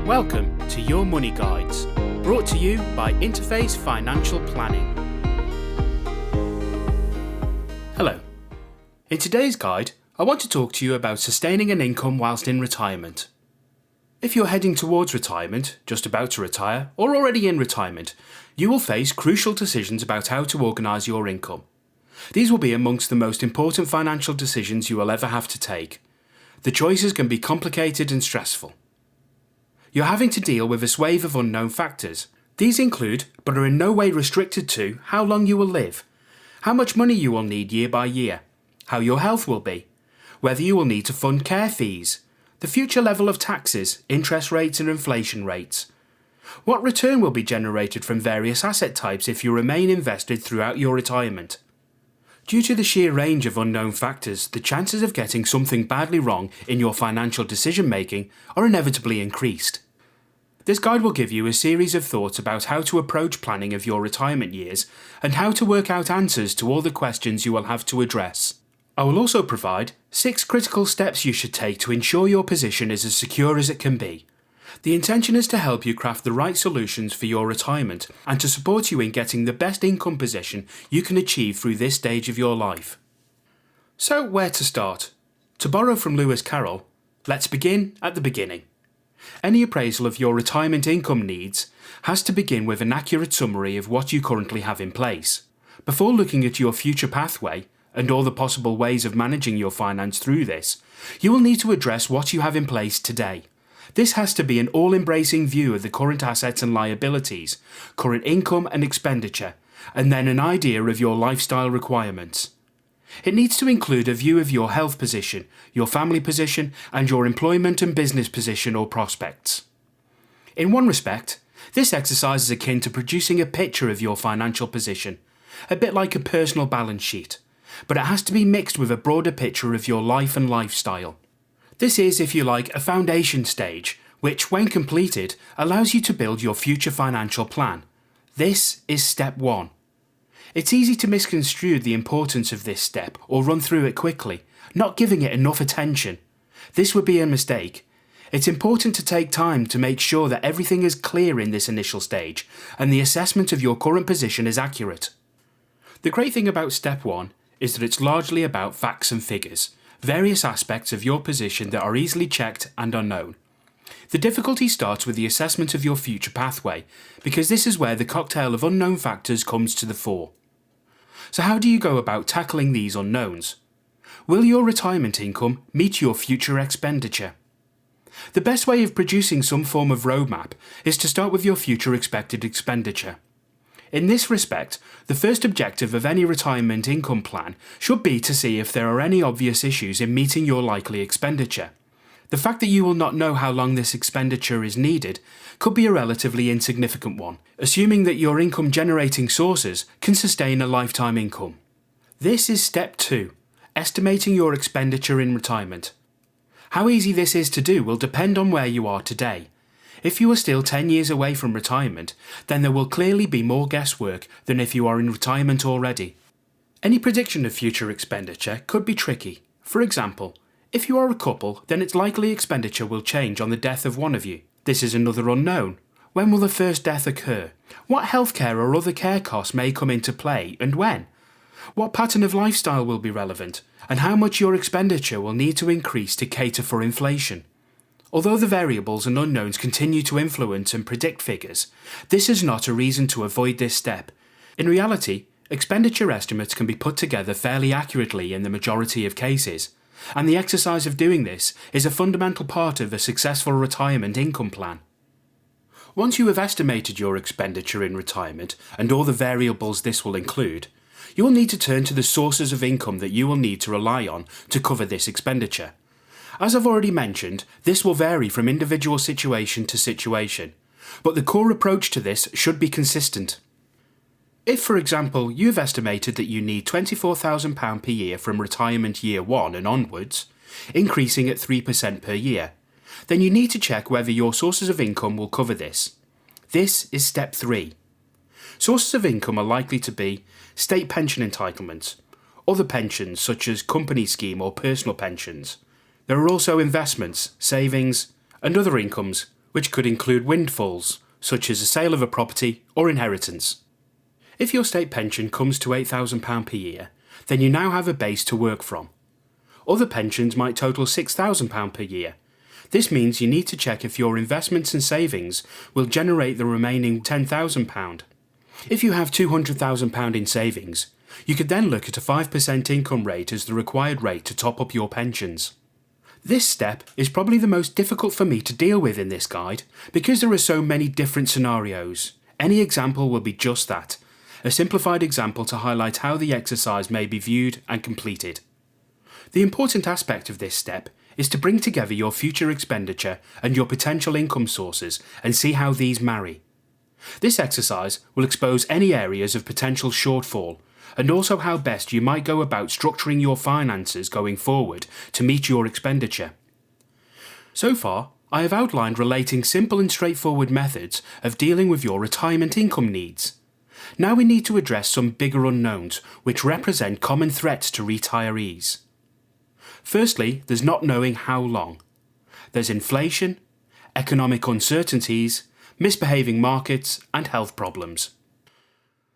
Welcome to Your Money Guides, brought to you by Interface Financial Planning. Hello. In today's guide, I want to talk to you about sustaining an income whilst in retirement. If you're heading towards retirement, just about to retire, or already in retirement, you will face crucial decisions about how to organise your income. These will be amongst the most important financial decisions you will ever have to take. The choices can be complicated and stressful. You're having to deal with a swathe of unknown factors. These include, but are in no way restricted to, how long you will live, how much money you will need year by year, how your health will be, whether you will need to fund care fees, the future level of taxes, interest rates and inflation rates, what return will be generated from various asset types if you remain invested throughout your retirement. Due to the sheer range of unknown factors, the chances of getting something badly wrong in your financial decision making are inevitably increased. This guide will give you a series of thoughts about how to approach planning of your retirement years and how to work out answers to all the questions you will have to address. I will also provide 6 critical steps you should take to ensure your position is as secure as it can be. The intention is to help you craft the right solutions for your retirement and to support you in getting the best income position you can achieve through this stage of your life. So, where to start? To borrow from Lewis Carroll, let's begin at the beginning. Any appraisal of your retirement income needs has to begin with an accurate summary of what you currently have in place. Before looking at your future pathway and all the possible ways of managing your finance through this, you will need to address what you have in place today. This has to be an all-embracing view of the current assets and liabilities, current income and expenditure, and then an idea of your lifestyle requirements. It needs to include a view of your health position, your family position, and your employment and business position or prospects. In one respect, this exercise is akin to producing a picture of your financial position, a bit like a personal balance sheet, but it has to be mixed with a broader picture of your life and lifestyle. This is, if you like, a foundation stage, which, when completed, allows you to build your future financial plan. This is step 1. It's easy to misconstrue the importance of this step or run through it quickly, not giving it enough attention. This would be a mistake. It's important to take time to make sure that everything is clear in this initial stage and the assessment of your current position is accurate. The great thing about step 1 is that it's largely about facts and figures, various aspects of your position that are easily checked and unknown. The difficulty starts with the assessment of your future pathway, because this is where the cocktail of unknown factors comes to the fore. So how do you go about tackling these unknowns? Will your retirement income meet your future expenditure? The best way of producing some form of roadmap is to start with your future expected expenditure. In this respect, the first objective of any retirement income plan should be to see if there are any obvious issues in meeting your likely expenditure. The fact that you will not know how long this expenditure is needed could be a relatively insignificant one, assuming that your income-generating sources can sustain a lifetime income. This is step 2, estimating your expenditure in retirement. How easy this is to do will depend on where you are today. If you are still 10 years away from retirement, then there will clearly be more guesswork than if you are in retirement already. Any prediction of future expenditure could be tricky. For example, if you are a couple, then its likely expenditure will change on the death of one of you. This is another unknown. When will the first death occur? What healthcare or other care costs may come into play, and when? What pattern of lifestyle will be relevant, and how much your expenditure will need to increase to cater for inflation? Although the variables and unknowns continue to influence and predict figures, this is not a reason to avoid this step. In reality, expenditure estimates can be put together fairly accurately in the majority of cases, and the exercise of doing this is a fundamental part of a successful retirement income plan. Once you have estimated your expenditure in retirement and all the variables this will include, you will need to turn to the sources of income that you will need to rely on to cover this expenditure. As I've already mentioned, this will vary from individual situation to situation, but the core approach to this should be consistent. If, for example, you've estimated that you need £24,000 per year from retirement year 1 and onwards, increasing at 3% per year, then you need to check whether your sources of income will cover this. This is step 3. Sources of income are likely to be state pension entitlements, other pensions such as company scheme or personal pensions. There are also investments, savings, and other incomes, which could include windfalls, such as a sale of a property or inheritance. If your state pension comes to £8,000 per year, then you now have a base to work from. Other pensions might total £6,000 per year. This means you need to check if your investments and savings will generate the remaining £10,000. If you have £200,000 in savings, you could then look at a 5% income rate as the required rate to top up your pensions. This step is probably the most difficult for me to deal with in this guide because there are so many different scenarios. Any example will be just that, a simplified example to highlight how the exercise may be viewed and completed. The important aspect of this step is to bring together your future expenditure and your potential income sources and see how these marry. This exercise will expose any areas of potential shortfall and also how best you might go about structuring your finances going forward to meet your expenditure. So far, I have outlined relating simple and straightforward methods of dealing with your retirement income needs. Now we need to address some bigger unknowns which represent common threats to retirees. Firstly, there's not knowing how long. There's inflation, economic uncertainties, misbehaving markets, and health problems.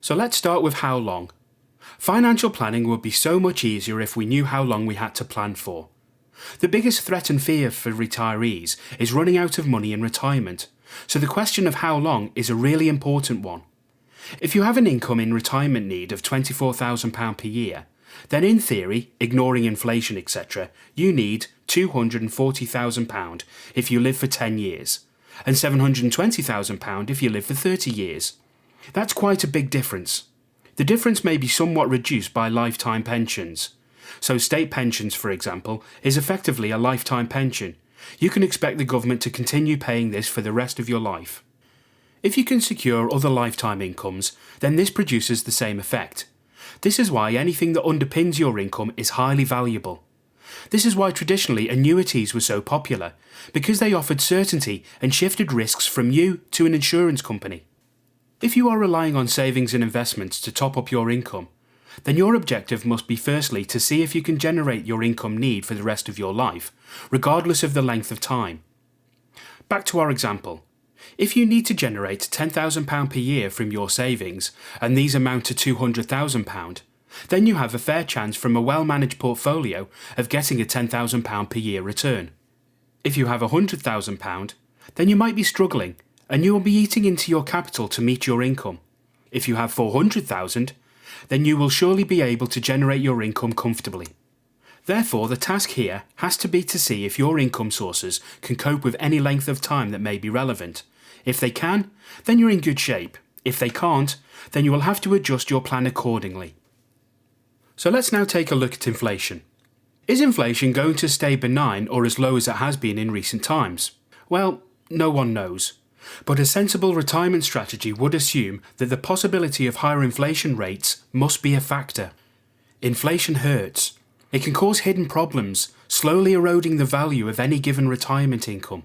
So let's start with how long. Financial planning would be so much easier if we knew how long we had to plan for. The biggest threat and fear for retirees is running out of money in retirement, so the question of how long is a really important one. If you have an income in retirement need of £24,000 per year, then in theory, ignoring inflation etc., you need £240,000 if you live for 10 years, and £720,000 if you live for 30 years. That's quite a big difference. The difference may be somewhat reduced by lifetime pensions. So state pensions, for example, is effectively a lifetime pension. You can expect the government to continue paying this for the rest of your life. If you can secure other lifetime incomes, then this produces the same effect. This is why anything that underpins your income is highly valuable. This is why traditionally annuities were so popular, because they offered certainty and shifted risks from you to an insurance company. If you are relying on savings and investments to top up your income, then your objective must be firstly to see if you can generate your income need for the rest of your life, regardless of the length of time. Back to our example. If you need to generate £10,000 per year from your savings, and these amount to £200,000, then you have a fair chance from a well-managed portfolio of getting a £10,000 per year return. If you have £100,000, then you might be struggling, and you will be eating into your capital to meet your income. If you have £400,000, then you will surely be able to generate your income comfortably. Therefore, the task here has to be to see if your income sources can cope with any length of time that may be relevant. If they can, then you're in good shape. If they can't, then you will have to adjust your plan accordingly. So let's now take a look at inflation. Is inflation going to stay benign or as low as it has been in recent times? Well, no one knows. But a sensible retirement strategy would assume that the possibility of higher inflation rates must be a factor. Inflation hurts. It can cause hidden problems, slowly eroding the value of any given retirement income.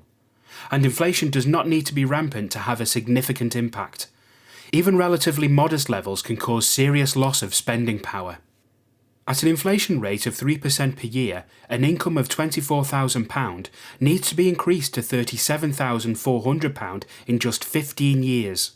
And inflation does not need to be rampant to have a significant impact. Even relatively modest levels can cause serious loss of spending power. At an inflation rate of 3% per year, an income of £24,000 needs to be increased to £37,400 in just 15 years.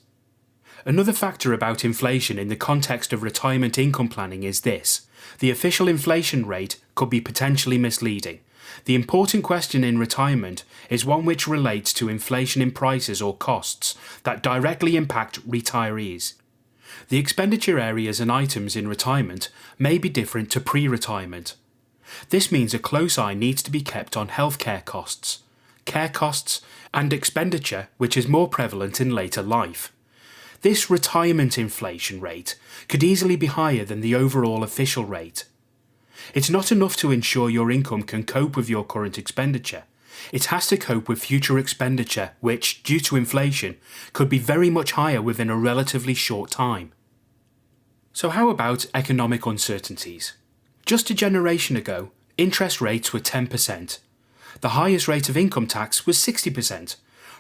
Another factor about inflation in the context of retirement income planning is this: the official inflation rate could be potentially misleading. The important question in retirement is one which relates to inflation in prices or costs that directly impact retirees. The expenditure areas and items in retirement may be different to pre-retirement. This means a close eye needs to be kept on healthcare costs, care costs, and expenditure which is more prevalent in later life. This retirement inflation rate could easily be higher than the overall official rate. It's not enough to ensure your income can cope with your current expenditure. It has to cope with future expenditure which, due to inflation, could be very much higher within a relatively short time. So how about economic uncertainties? Just a generation ago, interest rates were 10%. The highest rate of income tax was 60%.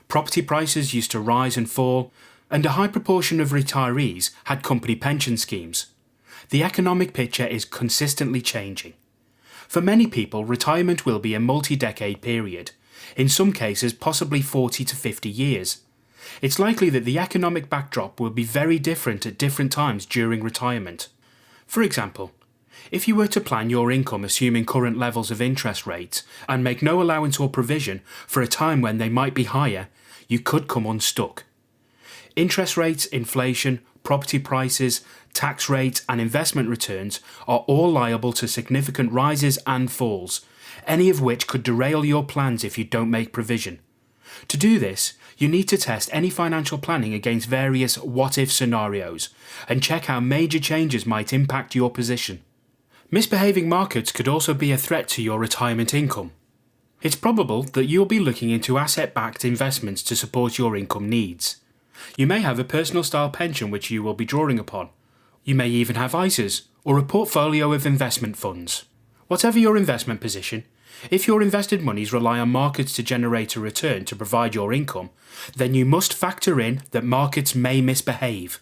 Property prices used to rise and fall, and a high proportion of retirees had company pension schemes. The economic picture is consistently changing. For many people, retirement will be a multi-decade period. in some cases possibly 40 to 50 years. It's likely that the economic backdrop will be very different at different times during retirement. For example, if you were to plan your income assuming current levels of interest rates and make no allowance or provision for a time when they might be higher, you could come unstuck. Interest rates, inflation, property prices, tax rates and investment returns are all liable to significant rises and falls, any of which could derail your plans if you don't make provision. To do this, you need to test any financial planning against various what-if scenarios and check how major changes might impact your position. Misbehaving markets could also be a threat to your retirement income. It's probable that you'll be looking into asset-backed investments to support your income needs. You may have a personal style pension which you will be drawing upon. You may even have ISAs or a portfolio of investment funds. Whatever your investment position, if your invested monies rely on markets to generate a return to provide your income, then you must factor in that markets may misbehave.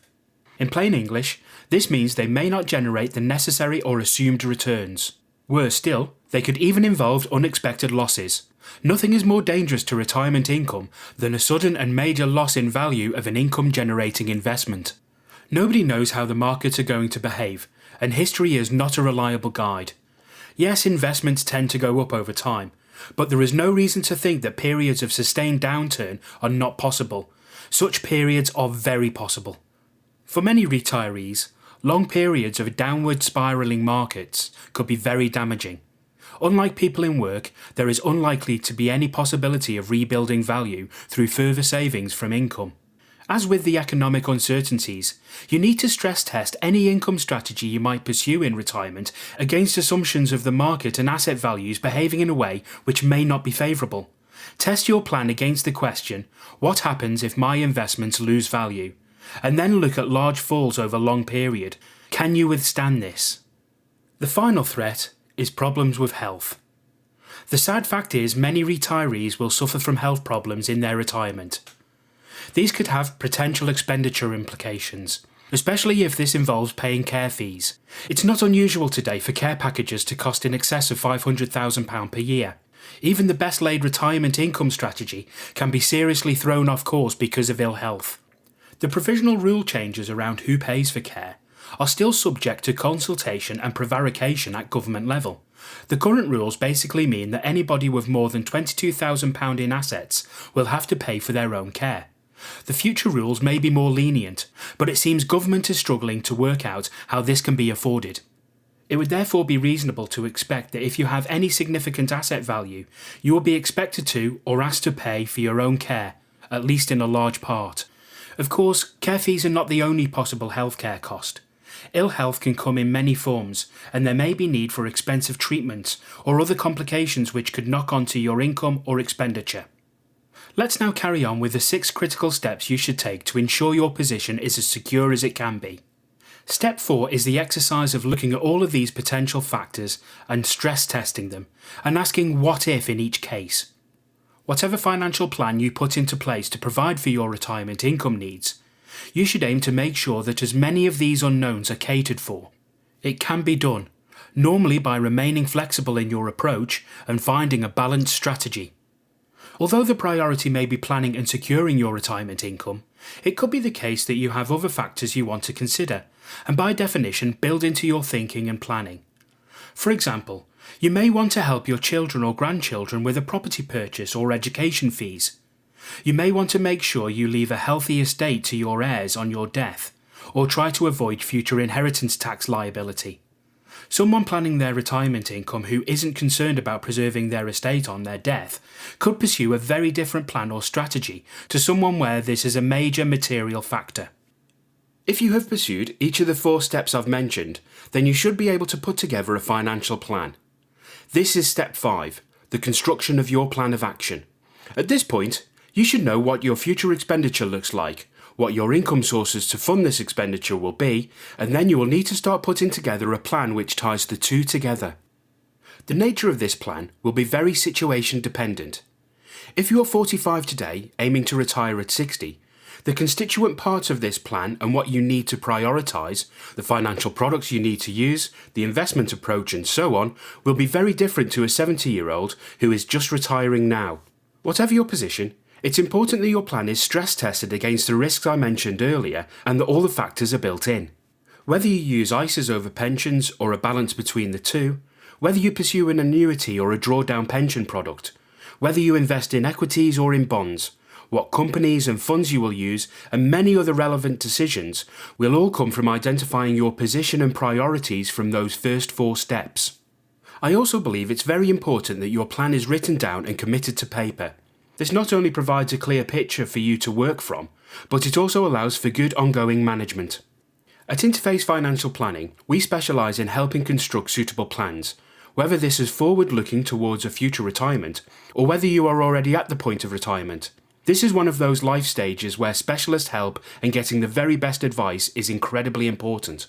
In plain English, this means they may not generate the necessary or assumed returns. Worse still, they could even involve unexpected losses. Nothing is more dangerous to retirement income than a sudden and major loss in value of an income-generating investment. Nobody knows how the markets are going to behave, and history is not a reliable guide. Yes, investments tend to go up over time, but there is no reason to think that periods of sustained downturn are not possible. Such periods are very possible. For many retirees, long periods of downward spiralling markets could be very damaging. Unlike people in work, there is unlikely to be any possibility of rebuilding value through further savings from income. As with the economic uncertainties, you need to stress test any income strategy you might pursue in retirement against assumptions of the market and asset values behaving in a way which may not be favourable. Test your plan against the question, what happens if my investments lose value? And then look at large falls over a long period. Can you withstand this? The final threat is problems with health. The sad fact is many retirees will suffer from health problems in their retirement. These could have potential expenditure implications, especially if this involves paying care fees. It's not unusual today for care packages to cost in excess of £500,000 per year. Even the best laid retirement income strategy can be seriously thrown off course because of ill health. The provisional rule changes around who pays for care are still subject to consultation and prevarication at government level. The current rules basically mean that anybody with more than £22,000 in assets will have to pay for their own care. The future rules may be more lenient, but it seems government is struggling to work out how this can be afforded. It would therefore be reasonable to expect that if you have any significant asset value, you will be expected to or asked to pay for your own care, at least in a large part. Of course, care fees are not the only possible healthcare cost. Ill health can come in many forms, and there may be need for expensive treatments or other complications which could knock onto your income or expenditure. Let's now carry on with the 6 critical steps you should take to ensure your position is as secure as it can be. Step 4 is the exercise of looking at all of these potential factors and stress testing them, and asking what if in each case. Whatever financial plan you put into place to provide for your retirement income needs, you should aim to make sure that as many of these unknowns are catered for. It can be done, normally by remaining flexible in your approach and finding a balanced strategy. Although the priority may be planning and securing your retirement income, it could be the case that you have other factors you want to consider, and by definition build into your thinking and planning. For example, you may want to help your children or grandchildren with a property purchase or education fees. You may want to make sure you leave a healthy estate to your heirs on your death, or try to avoid future inheritance tax liability. Someone planning their retirement income who isn't concerned about preserving their estate on their death could pursue a very different plan or strategy to someone where this is a major material factor. If you have pursued each of the 4 steps I've mentioned, then you should be able to put together a financial plan. This is step 5, the construction of your plan of action. At this point, you should know what your future expenditure looks like, what your income sources to fund this expenditure will be, and then you will need to start putting together a plan which ties the two together. The nature of this plan will be very situation dependent. If you are 45 today, aiming to retire at 60, the constituent parts of this plan and what you need to prioritise, the financial products you need to use, the investment approach and so on, will be very different to a 70-year-old who is just retiring now. Whatever your position, it's important that your plan is stress tested against the risks I mentioned earlier and that all the factors are built in. Whether you use ISAs over pensions or a balance between the two, whether you pursue an annuity or a drawdown pension product, whether you invest in equities or in bonds, what companies and funds you will use, and many other relevant decisions will all come from identifying your position and priorities from those first 4 steps. I also believe it's very important that your plan is written down and committed to paper. This not only provides a clear picture for you to work from, but it also allows for good ongoing management. At Interface Financial Planning, we specialise in helping construct suitable plans, whether this is forward-looking towards a future retirement, or whether you are already at the point of retirement. This is one of those life stages where specialist help and getting the very best advice is incredibly important.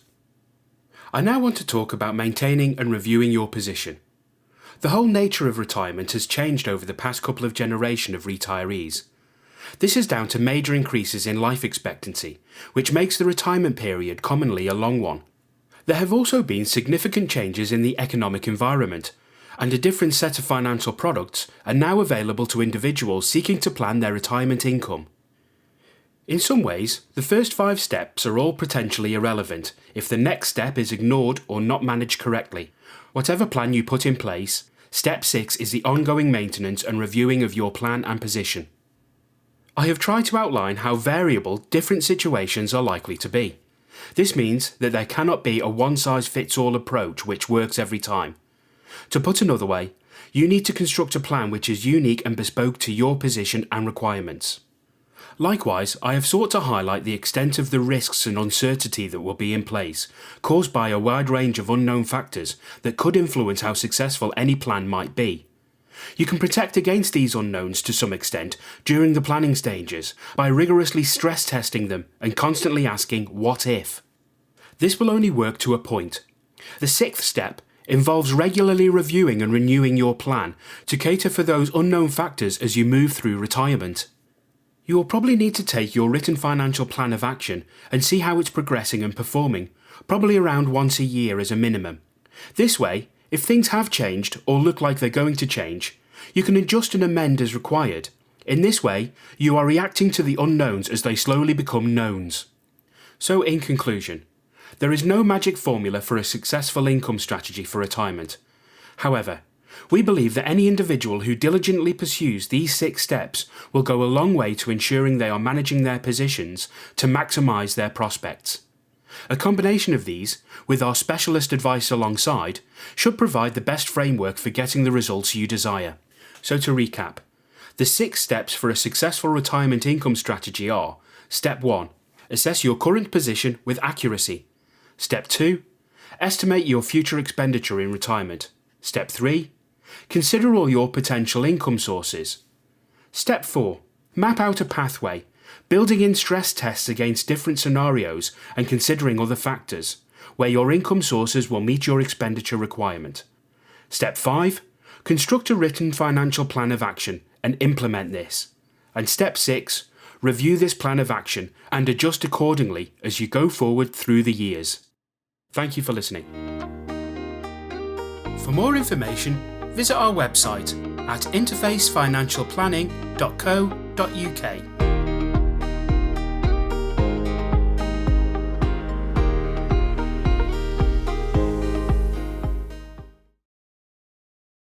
I now want to talk about maintaining and reviewing your position. The whole nature of retirement has changed over the past couple of generations of retirees. This is down to major increases in life expectancy, which makes the retirement period commonly a long one. There have also been significant changes in the economic environment, and a different set of financial products are now available to individuals seeking to plan their retirement income. In some ways, the first 5 steps are all potentially irrelevant if the next step is ignored or not managed correctly. Whatever plan you put in place, step 6 is the ongoing maintenance and reviewing of your plan and position. I have tried to outline how variable different situations are likely to be. This means that there cannot be a one-size-fits-all approach which works every time. To put another way, you need to construct a plan which is unique and bespoke to your position and requirements. Likewise, I have sought to highlight the extent of the risks and uncertainty that will be in place, caused by a wide range of unknown factors that could influence how successful any plan might be. You can protect against these unknowns to some extent during the planning stages by rigorously stress testing them and constantly asking what if. This will only work to a point. The 6th step involves regularly reviewing and renewing your plan to cater for those unknown factors as you move through retirement. You will probably need to take your written financial plan of action and see how it's progressing and performing, probably around once a year as a minimum. This way, if things have changed or look like they're going to change, you can adjust and amend as required. In this way, you are reacting to the unknowns as they slowly become knowns. So in conclusion, there is no magic formula for a successful income strategy for retirement. However, we believe that any individual who diligently pursues these 6 steps will go a long way to ensuring they are managing their positions to maximise their prospects. A combination of these, with our specialist advice alongside, should provide the best framework for getting the results you desire. So to recap, the 6 steps for a successful retirement income strategy are: Step 1. Assess your current position with accuracy. Step 2. Estimate your future expenditure in retirement. Step 3. Consider all your potential income sources. Step 4. Map out a pathway, building in stress tests against different scenarios and considering other factors, where your income sources will meet your expenditure requirement. Step 5. Construct a written financial plan of action and implement this. And Step 6. Review this plan of action and adjust accordingly as you go forward through the years. Thank you for listening. For more information, visit our website at interfacefinancialplanning.co.uk.